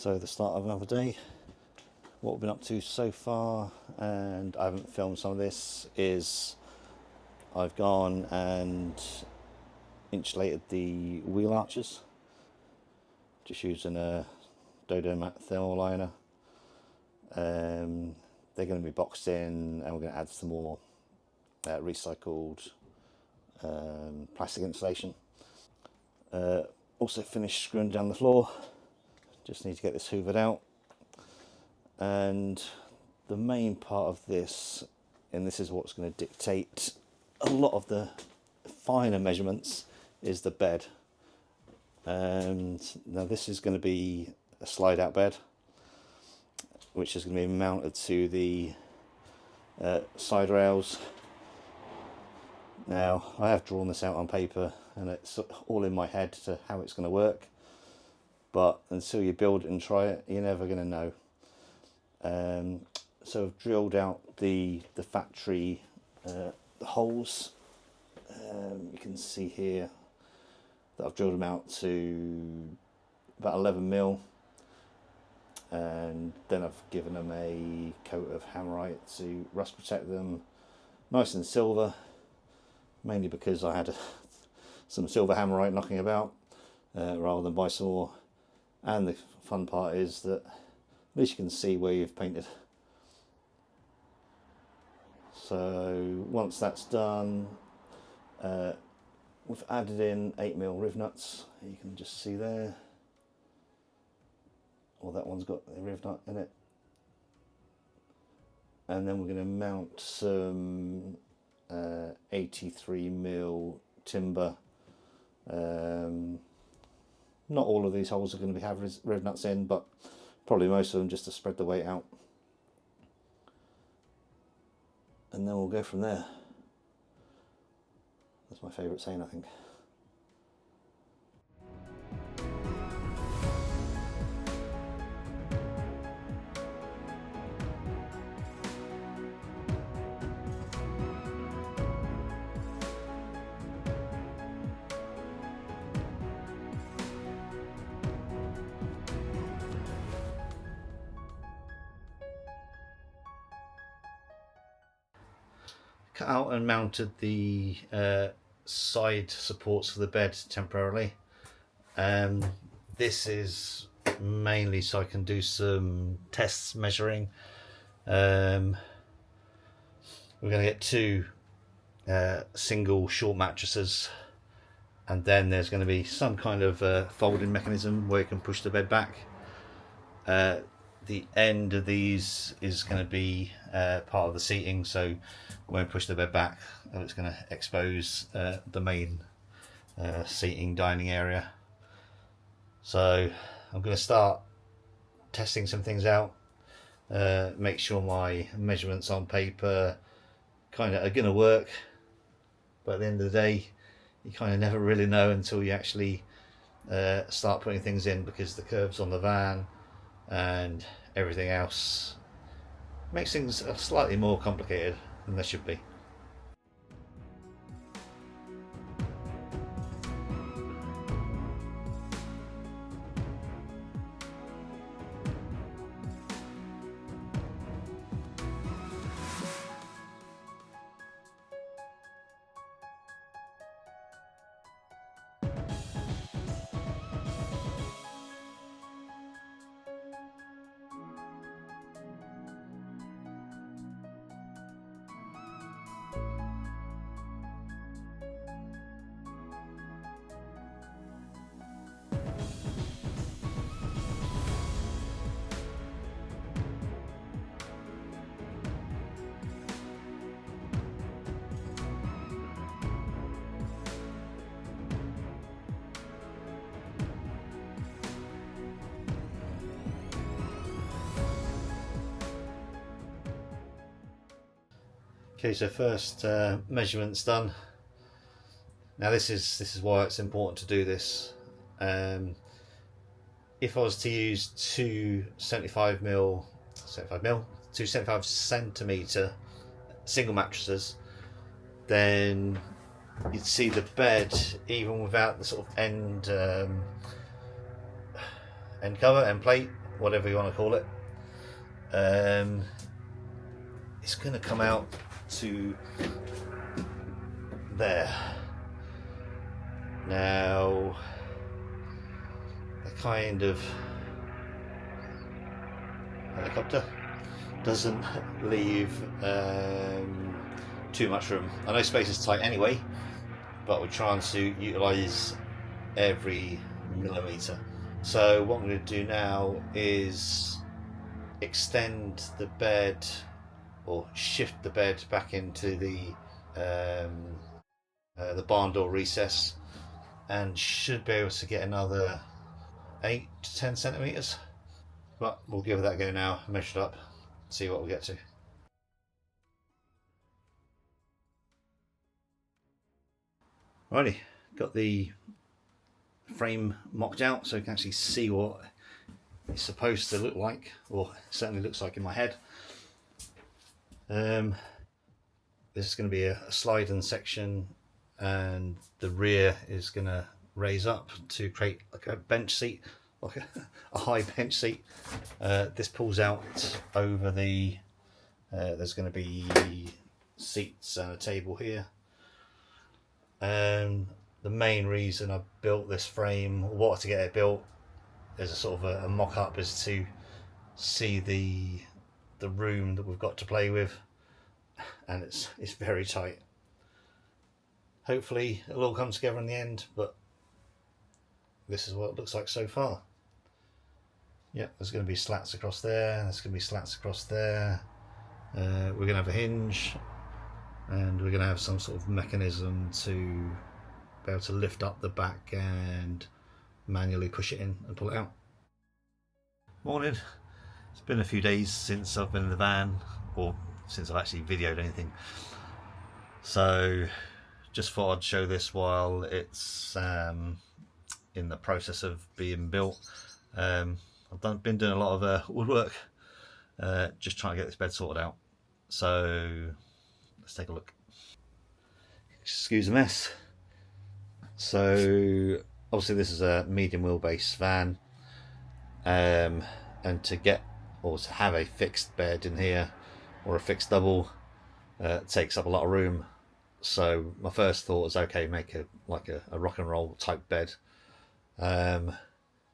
So the start of another day. What we've been up to so far, and I haven't filmed some of this, is I've gone and insulated the wheel arches, just using a Dodomat thermal liner. They're going to be boxed in, and we're going to add some more recycled plastic insulation. Also finished screwing down the floor. Just need to get this hoovered out. And the main part of this, and this is what's going to dictate a lot of the finer measurements, is the bed. And now this is going to be a slide out bed, which is going to be mounted to the side rails. Now I have drawn this out on paper and it's all in my head to how it's going to work, but until you build it and try it, you're never going to know. So I've drilled out the factory holes. You can see here that I've drilled them out to about 11 mil, and then I've given them a coat of hammerite to rust protect them, nice and silver, mainly because I had some silver hammerite knocking about rather than buy some more. And the fun part is that at least you can see where you've painted. So once that's done, we've added in 8mm riv nuts. You can just see there. Well, that one's got a riv nut in it. And then we're going to mount some 83mm timber. Not all of these holes are going to have riv nuts in, but probably most of them, just to spread the weight out. And then we'll go from there. That's my favourite saying, I think. Cut out and mounted the side supports for the bed temporarily. This is mainly so I can do some tests measuring. We're going to get two single short mattresses, and then there's going to be some kind of folding mechanism where you can push the bed back. The end of these is going to be part of the seating, so when we push the bed back, it's going to expose the main seating dining area. So I'm going to start testing some things out, make sure my measurements on paper kind of are going to work, but at the end of the day you kind of never really know until you actually start putting things in, because the curves on the van and everything else makes things slightly more complicated than they should be. Okay, so first measurements done. Now this is why it's important to do this. If I was to use two 75 centimetre single mattresses, then you'd see the bed, even without the sort of end cover, end plate, whatever you want to call it. It's going to come out to there. Now, the kind of helicopter doesn't leave too much room. I know space is tight anyway, but we're trying to utilise every millimetre. So what I'm going to do now is extend the bed, or shift the bed back into the barn door recess, and should be able to get another 8 to 10 centimetres. But we'll give that a go now, measure it up, see what we get to. Righty, got the frame mocked out so you can actually see what it's supposed to look like, or it certainly looks like in my head. This is going to be a sliding section, and the rear is going to raise up to create like a bench seat, like a high bench seat. This pulls out over the there's going to be seats and a table here. The main reason I built this frame, or wanted to get it built as a sort of a mock-up, is to see the room that we've got to play with, and it's very tight. Hopefully it'll all come together in the end, but this is what it looks like so far. Yep, there's going to be slats across there, there's going to be slats across there. We're going to have a hinge, and we're going to have some sort of mechanism to be able to lift up the back and manually push it in and pull it out. Morning. It's been a few days since I've been in the van, or since I've actually videoed anything, so just thought I'd show this while it's in the process of being built. I've been doing a lot of woodwork, just trying to get this bed sorted out, so let's take a look. Excuse the mess. So obviously this is a medium wheelbase van, and to get, or to have a fixed bed in here, or a fixed double, takes up a lot of room. So my first thought was, okay, make a rock and roll type bed, and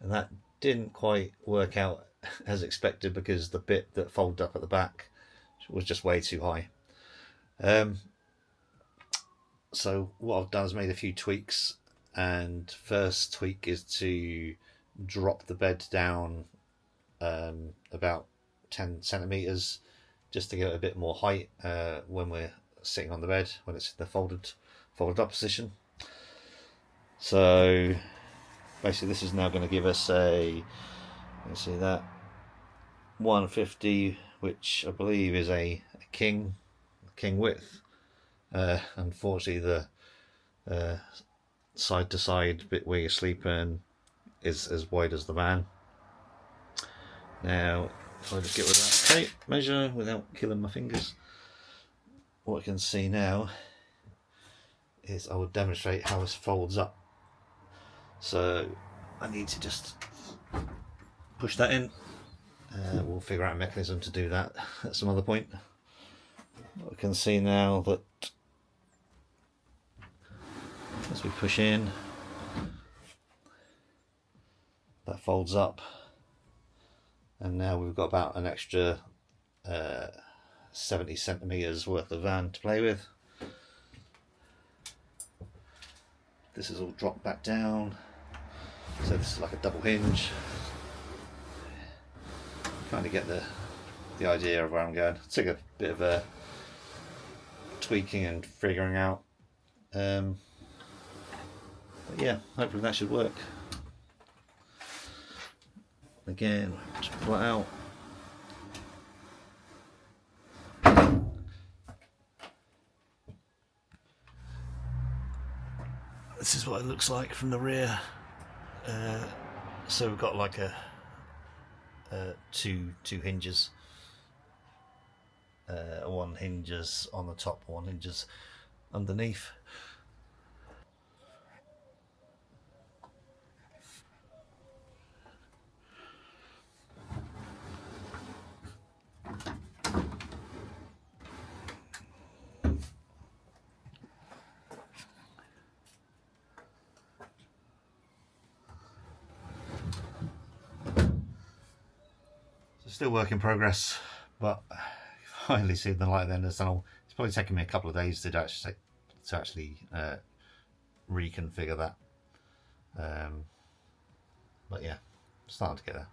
that didn't quite work out as expected, because the bit that folded up at the back was just way too high. So what I've done is made a few tweaks, and first tweak is to drop the bed down about 10 centimeters, just to get a bit more height when we're sitting on the bed, when it's in the folded up position. So basically this is now going to give us a, let's see, that 150, which I believe is a king width. Unfortunately the side to side bit where you're sleeping is as wide as the van. Now if I just get rid of that tape measure without killing my fingers, what I can see now is I will demonstrate how this folds up. So I need to just push that in. We'll figure out a mechanism to do that at some other point. I can see now that as we push in, that folds up, and now we've got about an extra 70 centimeters worth of van to play with. This is all dropped back down, so this is like a double hinge. Kind of get the idea of where I'm going. It took a bit of tweaking and figuring out, but yeah, hopefully that should work. Again, just pull it out. This is what it looks like from the rear. So we've got like a two hinges. One hinges on the top, one hinges underneath. Still work in progress, but finally seeing the light at the end of the tunnel. It's probably taken me a couple of days to actually reconfigure that. But yeah, starting to get there.